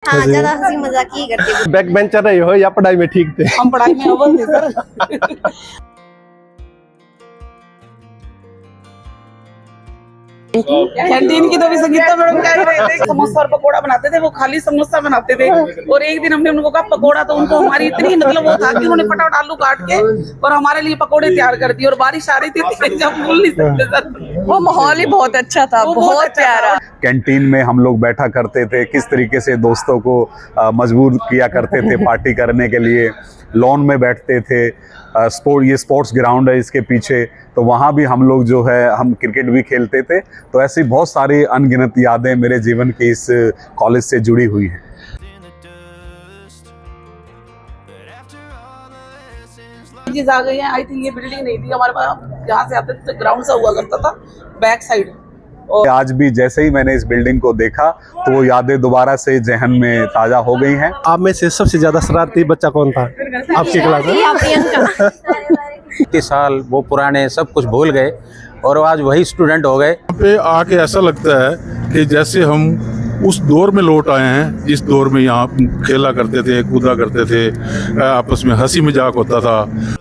हाँ, ज्यादा हंसी मजाक ही करते थे। बैक बेंचर रहे हो या पढ़ाई में ठीक थे? हम पढ़ाई में अव्वल थे सर। कैंटीन की तो भी संगीता मैडम कह रहे थे समोसा और पकोड़ा बनाते थे, वो खाली समोसा बनाते थे। और एक दिन हमने उनको कहा पकोड़ा, तो उनको हमारी इतनी मतलब वो था कि उन्होंने फटाफट आलू काट के और हमारे लिए पकोड़े तैयार कर दिए। और बारिश आ रही थी, जब भूल नहीं सकते सर। वो माहौल ही बहुत अच्छा था, बहुत प्यारा। कैंटीन में हम लोग बैठा करते थे, किस तरीके से दोस्तों को मजबूर किया करते थे पार्टी करने के लिए। लॉन में बैठते थे, ये स्पोर्ट्स ग्राउंड है इसके पीछे, तो वहाँ भी हम लोग जो है हम क्रिकेट भी खेलते थे। तो ऐसी बहुत सारी अनगिनत यादें मेरे जीवन की इस कॉलेज से जुड़ी हुई हैं। चीज आ गई है, आई थिंक ये बिल्डिंग नहीं थी हमारे पास, जहाँ से आते थे ग्राउंड सा हुआ करता था बैक साइड। और आज भी जैसे ही मैंने इस बिल्डिंग को देखा तो वो यादें दोबारा से जहन में ताजा हो गई हैं। आप में से सबसे ज्यादा शरारती बच्चा कौन था आपकी क्लास में? इतने साल वो पुराने सब कुछ भूल गए और आज वही स्टूडेंट हो गए। यहाँ पे आके ऐसा लगता है कि जैसे हम उस दौर में लौट आए हैं, जिस दौर में यहाँ खेला करते थे, कूदा करते थे, आपस में हंसी मजाक होता था।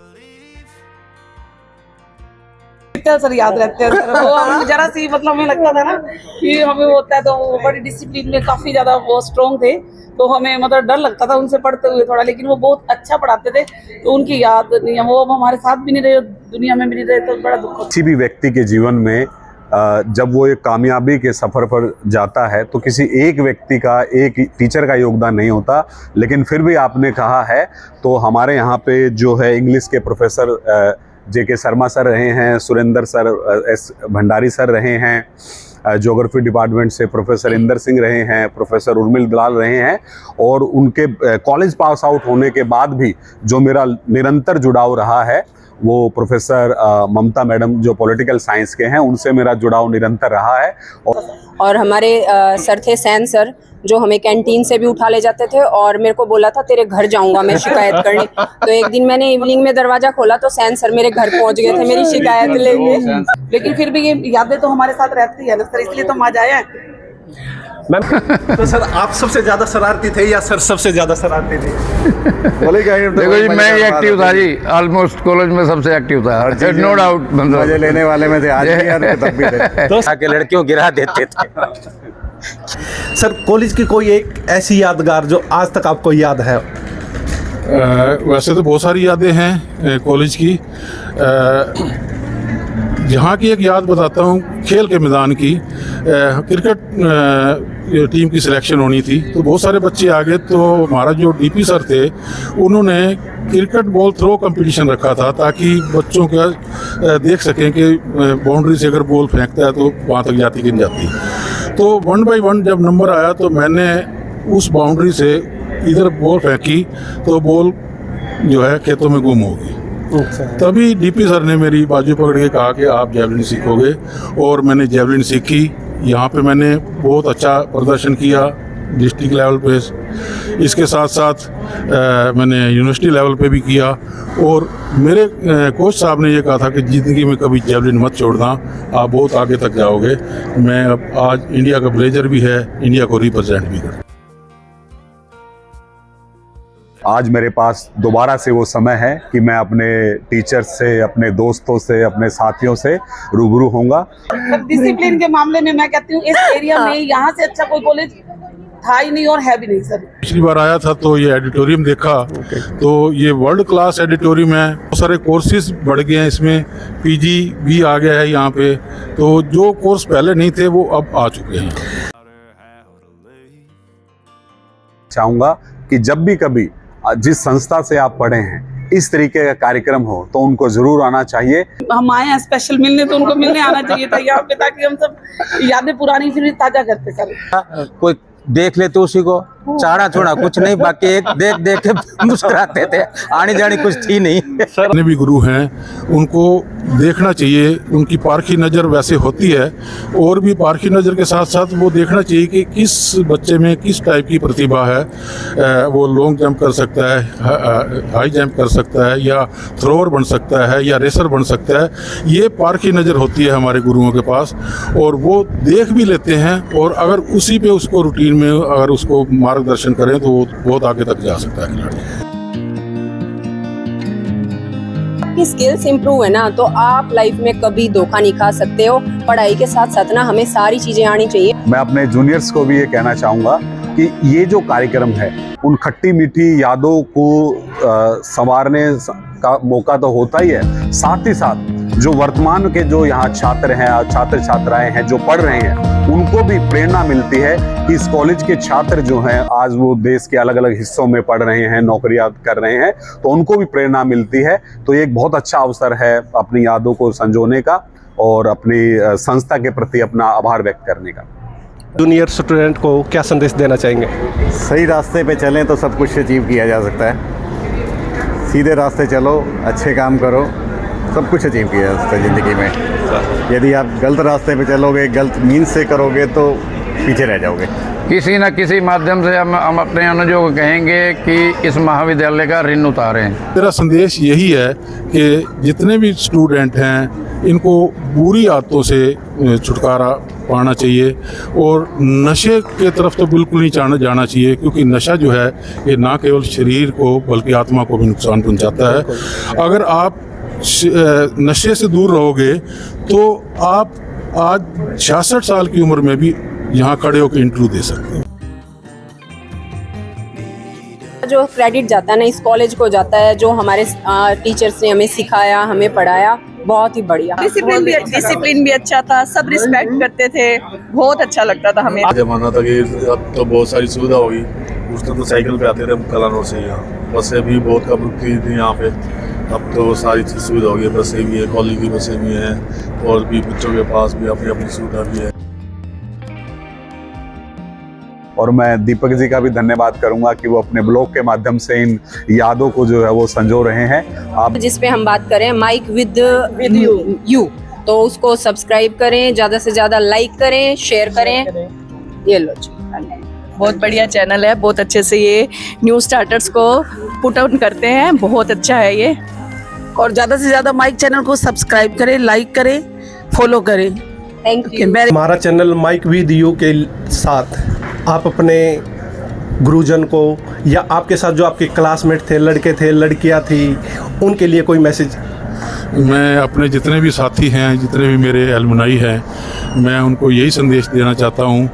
सर याद रहते हैं सर, वो हम जरा सी मतलब हमें लगता था ना कि हमें होता है, तो वो बड़ी डिसिप्लिन में काफी ज्यादा वो स्ट्रॉन्ग थे, तो हमें मतलब डर लगता था उनसे पढ़ते हुए थोड़ा, लेकिन वो बहुत अच्छा पढ़ाते थे। तो उनकी याद नहीं है, वो अब हमारे साथ भी नहीं रहे, दुनिया में भी नहीं रहे, तो बड़ा दुख होता है। किसी भी व्यक्ति के जीवन में जब वो एक कामयाबी के सफ़र पर जाता है तो किसी एक व्यक्ति का, एक टीचर का योगदान नहीं होता। लेकिन फिर भी आपने कहा है, तो हमारे यहाँ पे जो है इंग्लिश के प्रोफेसर JK शर्मा सर रहे हैं, Surendra sir, S Bhandari sir रहे हैं, ज्योग्राफी डिपार्टमेंट से प्रोफेसर इंदर सिंह रहे हैं, प्रोफेसर उर्मिल दलाल रहे हैं। और उनके कॉलेज पास आउट होने के बाद भी जो मेरा निरंतर जुड़ाव रहा है वो प्रोफेसर ममता मैडम जो पॉलिटिकल साइंस के हैं, उनसे मेरा जुड़ाव निरंतर रहा है। और हमारे सर थे सैन सर, जो हमें कैंटीन से भी उठा ले जाते थे और मेरे को बोला था तेरे घर जाऊंगा मैं शिकायत करने। तो एक दिन मैंने इवनिंग में दरवाजा खोला तो सैन सर मेरे घर पहुंच गए थे मेरी शिकायत लेके। लेकिन फिर भी ये यादें तो हमारे साथ रहती है ना सर, इसलिए तो हम आज आए हैं। मैम तो सर आप सबसे ज्यादा शरारती थे या सर सबसे ज्यादा शरारती थे? देखो जी, मैं ही एक्टिव था जी, ऑलमोस्ट कॉलेज में सबसे एक्टिव था, नो डाउट। मजे लेने वाले में थे, आज भी यार तब भी थे। तो आके लड़कियों गिरा देते थे। सर कॉलेज की कोई एक ऐसी यादगार जो आज तक आपको याद है? वैसे तो बहुत सारी यादें हैं कॉलेज की। यहाँ की एक याद बताता हूँ, खेल के मैदान की। क्रिकेट टीम की सिलेक्शन होनी थी, तो बहुत सारे बच्चे आ गए। तो हमारा जो DP सर थे, उन्होंने क्रिकेट बॉल थ्रो कंपटीशन रखा था, ताकि बच्चों का देख सकें कि बाउंड्री से अगर बॉल फेंकता है तो वहाँ तक जाती कि नहीं जाती। तो 1 by 1 जब नंबर आया तो मैंने उस बाउंड्री से इधर बॉल फेंकी तो बॉल जो है खेतों में गुम हो गई। तभी DP सर ने मेरी बाजू पकड़ के कहा कि आप जेवलिन सीखोगे, और मैंने जेवलिन सीखी। यहाँ पे मैंने बहुत अच्छा प्रदर्शन किया डिस्ट्रिक्ट लेवल पे। इसके साथ साथ मैंने यूनिवर्सिटी लेवल पे भी किया। और मेरे कोच साहब ने ये कहा था कि ज़िंदगी में कभी जेवलिन मत छोड़ना, आप बहुत आगे तक जाओगे। मैं अब आज इंडिया का ब्लेजर भी है, इंडिया को रिप्रेजेंट भी कर। आज मेरे पास दोबारा से वो समय है कि मैं अपने टीचर से, अपने दोस्तों से, अपने साथियों से रूबरू होऊंगा। डिसिप्लिन के मामले में मैं कहती हूँ इस एरिया में यहाँ से अच्छा कोई कॉलेज था ही नहीं और है भी नहीं सर। पिछली बार आया था तो ये एडिटोरियम देखा, तो ये वर्ल्ड क्लास एडिटोरियम है। बहुत सारे कोर्सेज बढ़ गए हैं इसमें, PG भी आ गया है यहाँ पे। तो जो कोर्स पहले नहीं थे वो अब आ चुके हैं। चाहूँगा कि जब भी कभी जिस संस्था से आप पढ़े हैं इस तरीके का कार्यक्रम हो तो उनको जरूर आना चाहिए। हम आए हैं स्पेशल मिलने, तो उनको मिलने आना चाहिए था यहाँ पे, ताकि हम सब यादें पुरानी फिर ताजा करते सर। कोई देख ले तो उसी को चाड़ा छोड़ा कुछ नहीं, बाकी एक देख देख के मुस्कुराते थे, आनी जानी कुछ थी नहीं। जितने भी गुरु हैं उनको देखना चाहिए, उनकी पारखी नज़र वैसे होती है, और भी पारखी नज़र के साथ साथ वो देखना चाहिए कि किस बच्चे में किस टाइप की प्रतिभा है। वो लॉन्ग जंप कर सकता है, हाई जंप कर सकता है, या थ्रोअर बन सकता है, या रेसर बन सकता है। ये पारखी नज़र होती है हमारे गुरुओं के पास, और वो देख भी लेते हैं। और अगर उसी पे उसको रूटीन में अगर उसको मार्गदर्शन करें तो वो बहुत आगे तक जा सकता है खिलाड़ी। आपकी स्किल्स इंप्रूव है ना तो आप लाइफ में कभी धोखा नहीं खा सकते हो। पढ़ाई के साथ साथ ना हमें सारी चीजें आनी चाहिए। मैं अपने जूनियर्स को भी ये कहना चाहूँगा कि ये जो कार्यक्रम है उन खट्टी मीठी यादों को संवारने का मौका तो होता ही है, साथ ही साथ जो वर्तमान के जो यहाँ छात्र हैं, छात्र छात्राएं हैं जो पढ़ रहे हैं, उनको भी प्रेरणा मिलती है कि इस कॉलेज के छात्र जो हैं आज वो देश के अलग अलग हिस्सों में पढ़ रहे हैं, नौकरियां कर रहे हैं, तो उनको भी प्रेरणा मिलती है। तो ये एक बहुत अच्छा अवसर है अपनी यादों को संजोने का और अपनी संस्था के प्रति अपना आभार व्यक्त करने का। जूनियर स्टूडेंट को क्या संदेश देना चाहेंगे? सही रास्ते पे चलें तो सब कुछ अचीव किया जा सकता है। सीधे रास्ते चलो, अच्छे काम करो, सब कुछ अचीव किया जा सकता है ज़िंदगी में। यदि आप गलत रास्ते पे चलोगे, गलत मीन्स से करोगे तो पीछे रह जाओगे। किसी न किसी माध्यम से हम अपने अनुजों को कहेंगे कि इस महाविद्यालय का ऋण उतारें। मेरा संदेश यही है कि जितने भी स्टूडेंट हैं इनको बुरी आदतों से छुटकारा पाना चाहिए और नशे के तरफ तो बिल्कुल नहीं जाना चाहिए, क्योंकि नशा जो है ये ना केवल शरीर को बल्कि आत्मा को भी नुकसान पहुंचाता है। अगर आप नशे से दूर रहोगे तो आप आज 66 साल की उम्र में भी यहाँ खड़े होकर इंटरव्यू दे सकते हैं। जो क्रेडिट जाता है ना इस कॉलेज को जाता है, जो हमारे टीचर्स ने हमें सिखाया, हमें पढ़ाया, बहुत ही बढ़िया। डिसिप्लिन भी अच्छा था, सब रिस्पेक्ट करते थे, बहुत अच्छा लगता था हमें। जमाना था कि अब तो बहुत सारी सुविधा होगी। उस टाइम तो साइकिल पे आते थे हम कलानौर से यहाँ, बसें भी बहुत कम रुकती थी यहाँ पे। अब तो सारी चीज़ सुविधा हो गई, बसें भी है, कॉलेज की बसें भी हैं और भी बच्चों के पास भी अपनी अपनी सुविधा भी है। और मैं दीपक जी का भी धन्यवाद करूंगा कि वो अपने ब्लॉग के माध्यम से इन यादों को जो है वो संजो रहे हैं। आप जिस पे हम बात करें माइक विद यू, तो उसको सब्सक्राइब करें, ज़्यादा से ज़्यादा लाइक करें, शेयर करें। ये लो जी, बहुत बढ़िया चैनल है, बहुत अच्छे से ये न्यू स्टार्टर्स को पुट आउट करते हैं, बहुत अच्छा है ये। और ज़्यादा से ज़्यादा माइक चैनल को सब्सक्राइब करें, लाइक करें, फॉलो करें। Thank you. हमारा चैनल माइक विद यू के साथ आप अपने गुरुजन को या आपके साथ जो आपके क्लासमेट थे, लड़के थे, लड़कियां थी, उनके लिए कोई मैसेज? मैं अपने जितने भी साथी हैं, जितने भी मेरे एलुमनाई हैं, मैं उनको यही संदेश देना चाहता हूं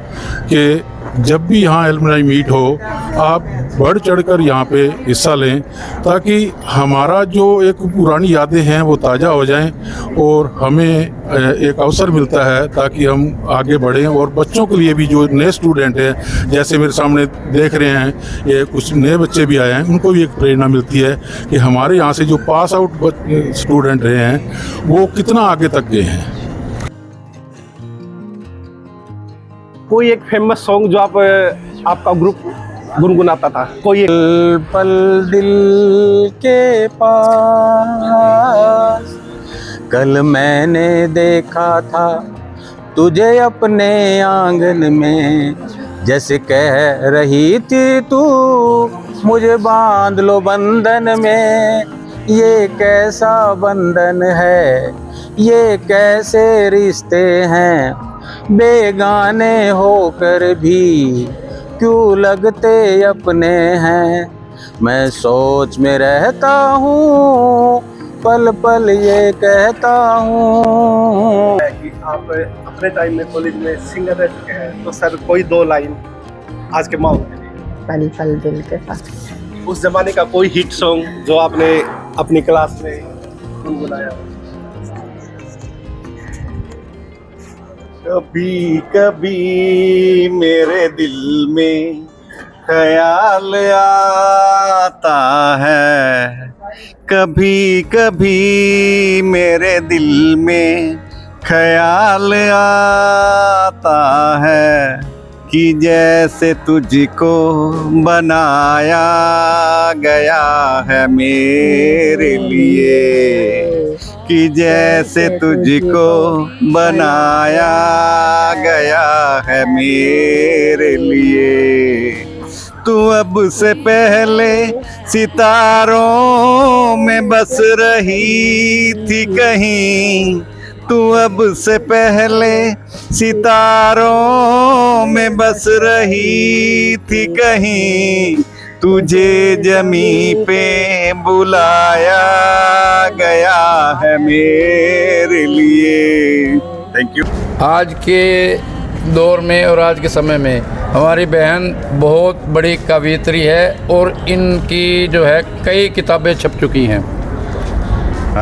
कि जब भी यहाँ एलुमनाई मीट हो, आप बढ़ चढ़कर यहाँ पे हिस्सा लें, ताकि हमारा जो एक पुरानी यादें हैं वो ताज़ा हो जाएं और हमें एक अवसर मिलता है ताकि हम आगे बढ़ें। और बच्चों के लिए भी जो नए स्टूडेंट हैं, जैसे मेरे सामने देख रहे हैं, ये कुछ नए बच्चे भी आए हैं, उनको भी एक प्रेरणा मिलती है कि हमारे यहाँ से जो पास आउट स्टूडेंट रहे हैं वो कितना आगे तक गए हैं। कोई एक फेमस सॉन्ग जो आपका ग्रुप गुनगुनाता था, कोई एक? पल दिल के पास कल मैंने देखा था तुझे अपने आंगन में, जैसे कह रही थी तू मुझे बांध लो बंधन में। ये कैसा बंधन है, ये कैसे रिश्ते हैं, बेगाने होकर भी क्यों लगते अपने हैं। मैं सोच में रहता हूँ, पल पल ये कहता हूँ। आप अपने टाइम में कॉलेज में सिंगर रह चुके हैं, तो सर कोई 2 लाइन आज के माहौल के लिए? पल पल दिल के साथ। उस जमाने का कोई हिट सॉन्ग जो आपने अपनी क्लास में गुनगुनाया? कभी कभी मेरे दिल में ख्याल आता है, कभी कभी मेरे दिल में ख्याल आता है कि जैसे तुझको बनाया गया है मेरे लिए, कि जैसे तुझको बनाया गया है मेरे लिए। तू अब से पहले सितारों में बस रही थी कहीं, तू अब से पहले सितारों में बस रही थी कहीं, तुझे जमी पे बुलाया गया है मेरे लिए। Thank you. आज के दौर में और आज के समय में हमारी बहन बहुत बड़ी कवियत्री है और इनकी जो है कई किताबें छप चुकी हैं,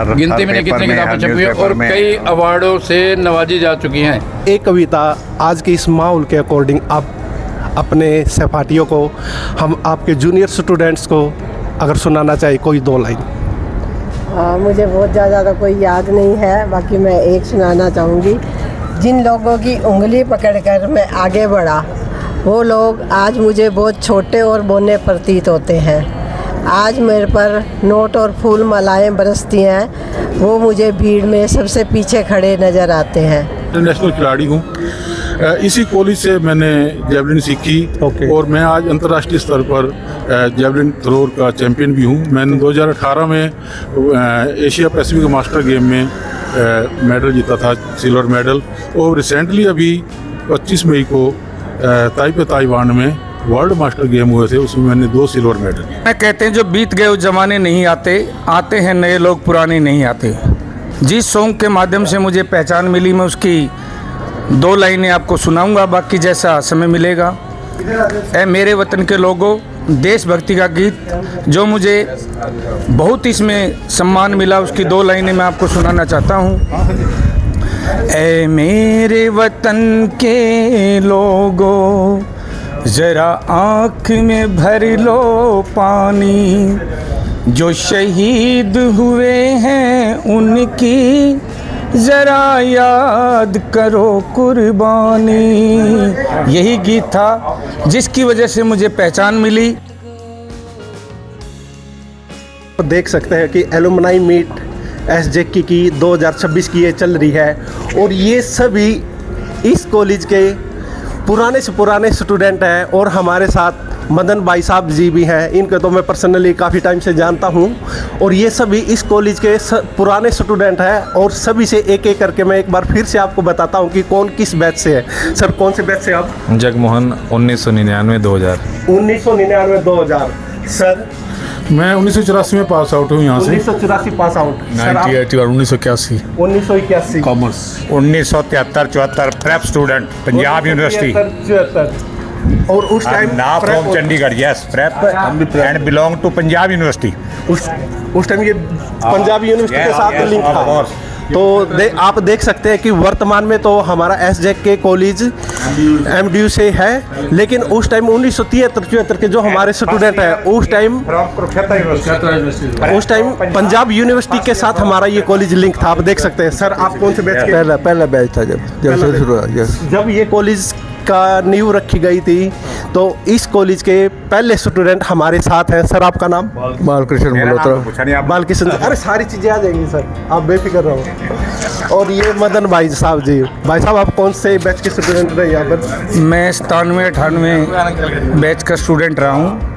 गिनती में नहीं कितनी किताबें छपी हैं और कई अवार्डों से नवाजी जा चुकी हैं। एक कविता आज के इस माहौल के अकॉर्डिंग आप अपने सहपाठियों को, हम आपके जूनियर स्टूडेंट्स को अगर सुनाना चाहिए कोई 2 लाइन। मुझे बहुत ज़्यादा कोई याद नहीं है, बाकी मैं एक सुनाना चाहूँगी। जिन लोगों की उंगली पकड़कर मैं आगे बढ़ा, वो लोग आज मुझे बहुत छोटे और बौने प्रतीत होते हैं। आज मेरे पर नोट और फूल मालाएं बरसती हैं, वो मुझे भीड़ में सबसे पीछे खड़े नज़र आते हैं। इंटरनेशनल खिलाड़ी हूँ, इसी कॉलेज से मैंने जेवलिन सीखी और मैं आज अंतर्राष्ट्रीय स्तर पर जेवलिन थ्रोर का चैंपियन भी हूँ। मैंने 2018 में एशिया पैसिफिक मास्टर गेम में मेडल जीता था, सिल्वर मेडल। और रिसेंटली अभी 25 मई को ताइवान में वर्ल्ड मास्टर गेम हुए थे, उसमें मैंने 2 सिल्वर मेडल। मैं कहते हैं जो बीत गए उस जमाने नहीं आते, आते हैं नए लोग पुराने नहीं आते। जिस सॉन्ग के माध्यम से मुझे पहचान मिली, मैं उसकी 2 लाइनें आपको सुनाऊंगा, बाकी जैसा समय मिलेगा। ऐ मेरे वतन के लोगों, देशभक्ति का गीत जो मुझे बहुत इसमें सम्मान मिला, उसकी 2 लाइनें मैं आपको सुनाना चाहता हूँ। ऐ मेरे वतन के लोगों, ज़रा आँख में भर लो पानी, जो शहीद हुए हैं उनकी ज़रा याद करो कुर्बानी। यही गीत था जिसकी वजह से मुझे पहचान मिली। देख सकते हैं कि एलुमनाई मीट एसजेके की 2026 की ये चल रही है और ये सभी इस कॉलेज के पुराने से पुराने स्टूडेंट हैं और हमारे साथ मदन भाई साहब जी भी हैं। इनको तो मैं पर्सनली काफ़ी टाइम से जानता हूं और ये सभी इस कॉलेज के पुराने स्टूडेंट हैं और सभी से एक एक करके मैं एक बार फिर से आपको बताता हूं कि कौन किस बैच से है। सर कौन से बैच से आप? जगमोहन 1999-2000। 1999-2000। सर मैं 1984 में पास आउट हूँ यहाँ से। 1984 पास आउट। 1980 और 1981। 1981 commerce. 1973-74 prep student, Punjab university. 73 और उस time now from Chandigarh, yes prep and belong to Punjab university. उस टाइम ये पंजाब यूनिवर्सिटी के साथ लिंक था। तो आप देख सकते हैं कि वर्तमान में तो हमारा एसजेके कॉलेज एमडीयू से है, लेकिन उस टाइम 1973-74 के जो हमारे स्टूडेंट हैं उस टाइम पंजाब यूनिवर्सिटी के साथ हमारा ये कॉलेज लिंक था। आप देख सकते हैं। सर आप कौन से बैच के? पहला बैच था जब ये कॉलेज का नींव रखी गई थी तो इस कॉलेज के पहले स्टूडेंट हमारे साथ हैं। सर आपका नाम? बालकृष्ण मल्होत्रा। बालकृष्ण। अरे सारी चीज़ें आ जाएंगी सर, आप बेफिक्र रहो। और ये मदन भाई साहब जी। भाई साहब आप कौन से बैच के स्टूडेंट रहे यहाँ पर? मैं 97-98 बैच का स्टूडेंट रहा हूँ